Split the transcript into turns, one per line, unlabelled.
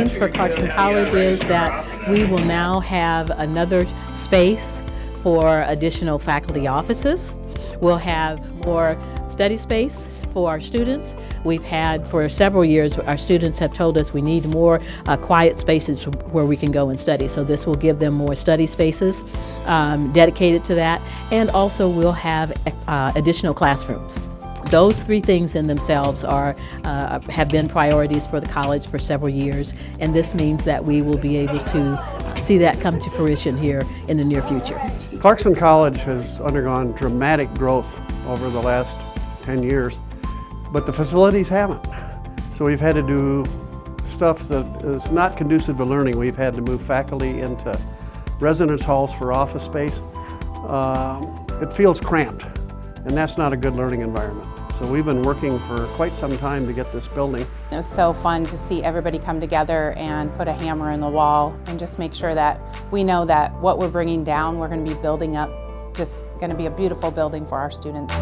means for Clarkson College is that we will now have another space for additional faculty offices. We'll have more study space for our students. We've had for several years, our students have told us we need more quiet spaces where we can go and study. So this will give them more study spaces dedicated to that, and also we'll have additional classrooms. Those three things in themselves have been priorities for the college for several years, and this means that we will be able to see that come to fruition here in the near future.
Clarkson College has undergone dramatic growth over the last 10 years, but the facilities haven't. So we've had to do stuff that is not conducive to learning. We've had to move faculty into residence halls for office space. It feels cramped, and that's not a good learning environment. So we've been working for quite some time to get this building.
It was so fun to see everybody come together and put a hammer in the wall and just make sure that we know that what we're bringing down, we're going to be building up, just going to be a beautiful building for our students.